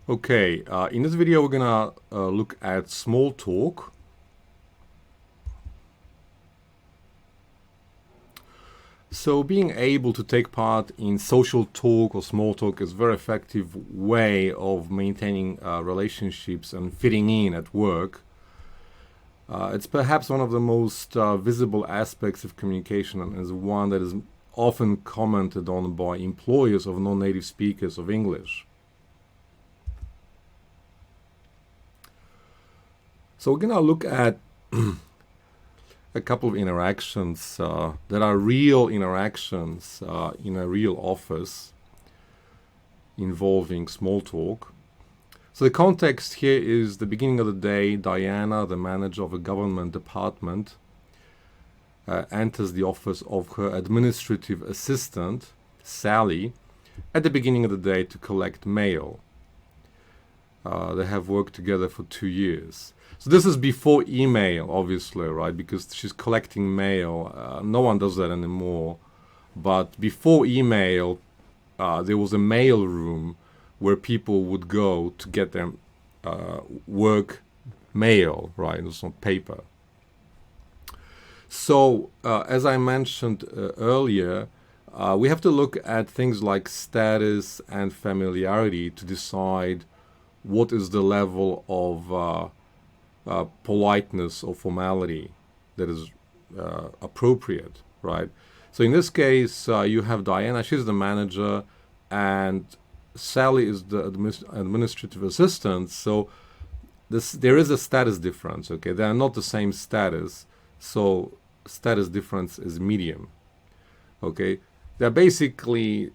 Okay, in this video we're gonna look at small talk. So being able to take part in social talk or small talk is a very effective way of maintaining relationships and fitting in at work. It's perhaps one of the most visible aspects of communication and is one that is often commented on by employers of non-native speakers of English. So we're gonna look at a couple of interactions that are real interactions in a real office involving small talk. So the context here is the beginning of the day. Diana, the manager of a government department, enters the office of her administrative assistant, Sally, at the beginning of the day to collect mail. They have worked together for 2 years. So this is before email, obviously, right? Because she's collecting mail. No one does that anymore. But before email, there was a mail room where people would go to get their work mail, right? It was on paper. So, as I mentioned earlier, we have to look at things like status and familiarity to decide what is the level of politeness or formality that is appropriate, right? So in this case, you have Diana, she's the manager, and Sally is the administrative assistant. So there is a status difference, okay? They are not the same status, so status difference is medium, okay? They're basically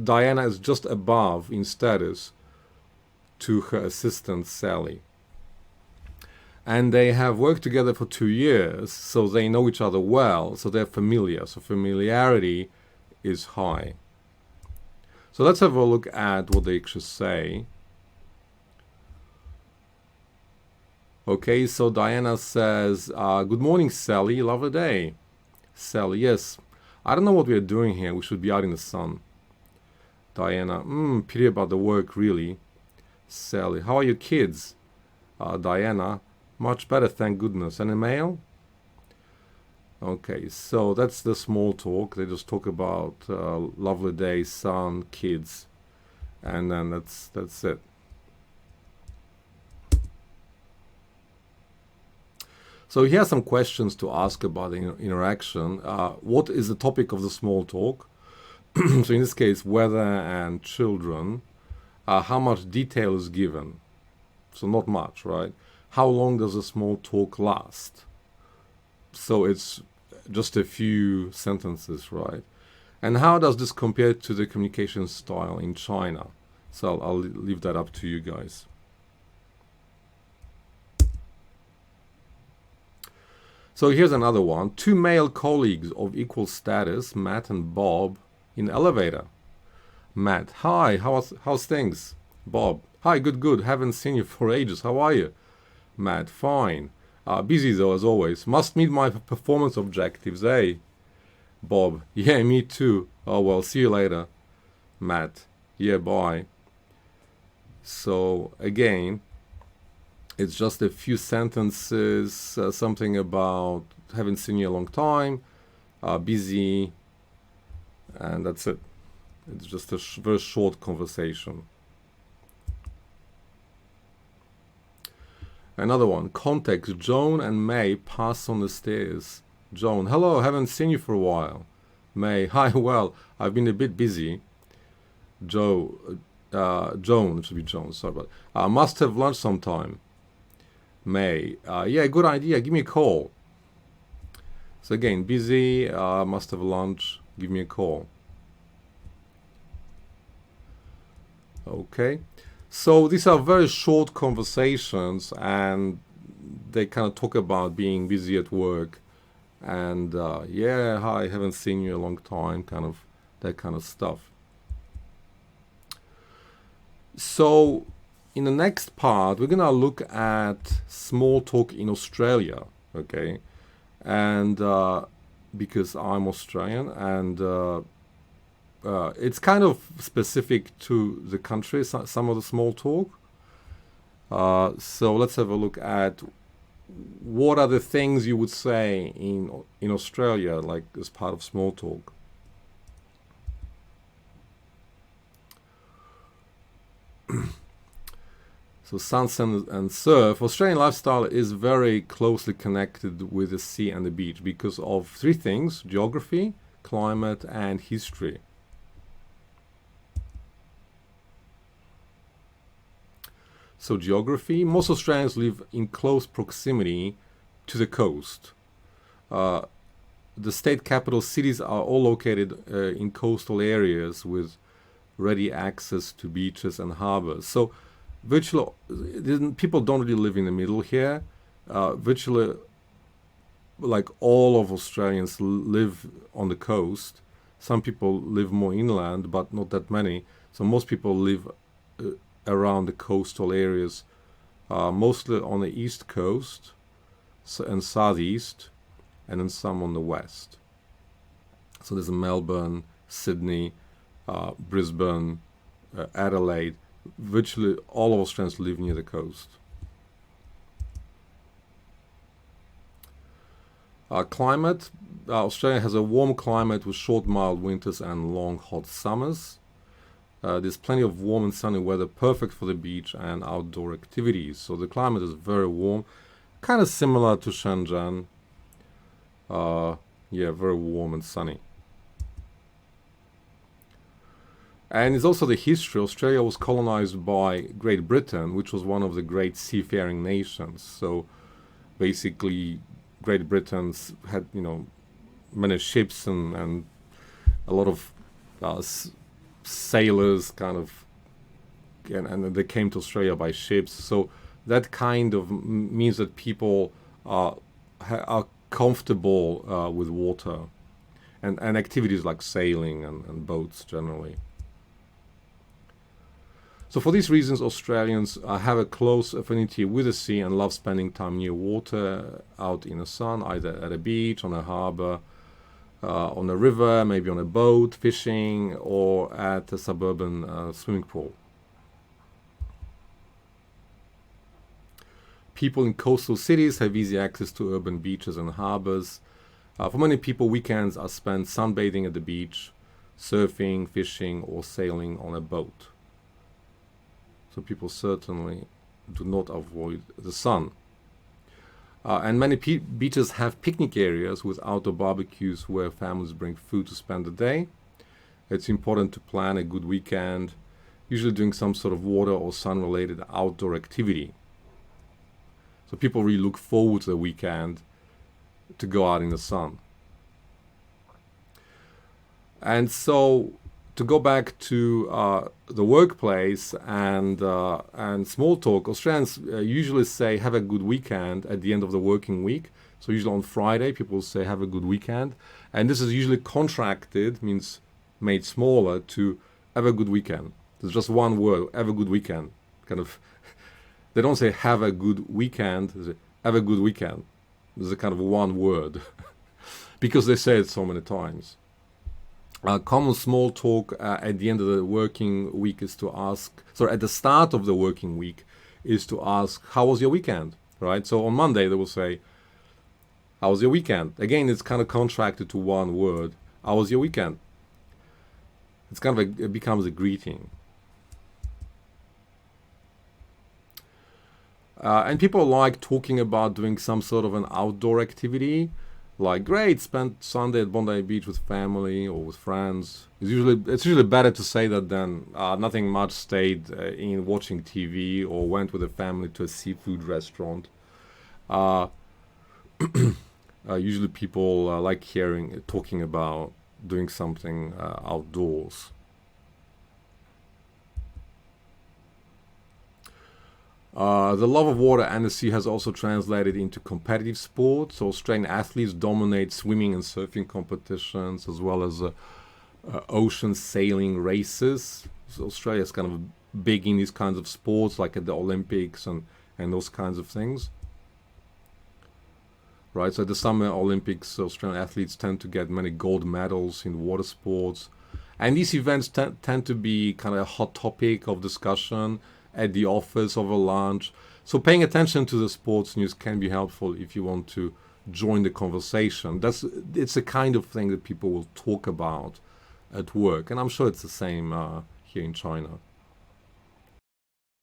Diana is just above in status to her assistant Sally. And they have worked together for 2 years, so they know each other well, so they're familiar. So familiarity is high. So let's have a look at what they actually say. Okay, so Diana says, good morning, Sally, lovely day. Sally, yes, I don't know what we are doing here. We should be out in the sun. Diana, pity about the work, really. Sally, how are your kids? Diana, much better, thank goodness. Any mail? Okay, so that's the small talk. They just talk about lovely day, sun, kids, and then that's it. So here are some questions to ask about the interaction. What is the topic of the small talk? So in this case, weather and children. How much detail is given? So not much, right? How long does a small talk last? So it's just a few sentences, right? And how does this compare to the communication style in China? So I'll leave that up to you guys. So here's another one. 2 male colleagues of equal status, Matt and Bob, in elevator. Matt, hi, how's things? Bob, hi, good, haven't seen you for ages, how are you? Matt, fine. Busy though, as always. Must meet my performance objectives, eh? Bob, yeah, me too. Oh well, see you later. Matt, yeah, bye. So again, it's just a few sentences, something about haven't seen you a long time, busy, and that's it. It's just a very short conversation. Another one, context. Joan and May pass on the stairs. Joan, hello, haven't seen you for a while. May, hi, well, I've been a bit busy. Joan, it should be Joan, sorry, but must have lunch sometime. May, yeah, good idea, give me a call. So again, busy, must have lunch, give me a call. Okay, so these are very short conversations and they kind of talk about being busy at work and yeah, hi, haven't seen you in a long time, kind of that kind of stuff. So in the next part, we're gonna look at small talk in Australia, okay? And because I'm Australian and it's kind of specific to the country, some of the small talk. So let's have a look at what are the things you would say in Australia, like as part of small talk. So sunset and surf. Australian lifestyle is very closely connected with the sea and the beach because of three things: geography, climate, and history. So geography, most Australians live in close proximity to the coast. The state capital cities are all located in coastal areas with ready access to beaches and harbors. So virtually, people don't really live in the middle here. Virtually, like all of Australians live on the coast. Some people live more inland, but not that many. So most people live around the coastal areas, mostly on the east coast and southeast, and then some on the west. So there's Melbourne, Sydney, Brisbane, Adelaide. Virtually all of Australians live near the coast. Climate. Australia has a warm climate with short mild winters and long hot summers. There's plenty of warm and sunny weather, perfect for the beach and outdoor activities. So the climate is very warm, kind of similar to Shenzhen. Yeah, very warm and sunny. And it's also the history. Australia was colonized by Great Britain, which was one of the great seafaring nations. So basically, Great Britain had, many ships and a lot of sailors kind of, and they came to Australia by ships. So that kind of means that people are comfortable with water and activities like sailing and boats generally. So for these reasons, Australians have a close affinity with the sea and love spending time near water, out in the sun, either at a beach, on a harbour, on a river, maybe on a boat, fishing, or at a suburban swimming pool. People in coastal cities have easy access to urban beaches and harbours. For many people, weekends are spent sunbathing at the beach, surfing, fishing, or sailing on a boat. So people certainly do not avoid the sun. And many beaches have picnic areas with outdoor barbecues where families bring food to spend the day. It's important to plan a good weekend, usually doing some sort of water or sun-related outdoor activity. So people really look forward to the weekend to go out in the sun. And so to go back to the workplace and small talk, Australians usually say have a good weekend at the end of the working week. So usually on Friday, people say have a good weekend. And this is usually contracted, means made smaller, to have a good weekend. There's just one word, have a good weekend. Kind of, they don't say have a good weekend, they say have a good weekend. There's a kind of one word because they say it so many times. Common small talk at the end of the working week is to ask, at the start of the working week is to ask, how was your weekend, right? So on Monday they will say, how was your weekend? Again, it's kind of contracted to one word, how was your weekend? It's kind of it becomes a greeting. And people like talking about doing some sort of an outdoor activity. Like, great, spent Sunday at Bondi Beach with family or with friends. It's usually better to say that than nothing much, stayed in watching TV or went with the family to a seafood restaurant. Usually people like talking about doing something outdoors. The love of water and the sea has also translated into competitive sports. So Australian athletes dominate swimming and surfing competitions, as well as ocean sailing races. So Australia is kind of big in these kinds of sports, like at the Olympics and those kinds of things. Right, so at the Summer Olympics, Australian athletes tend to get many gold medals in water sports. And these events tend to be kind of a hot topic of discussion at the office over lunch. So paying attention to the sports news can be helpful if you want to join the conversation. It's the kind of thing that people will talk about at work, and I'm sure it's the same here in China.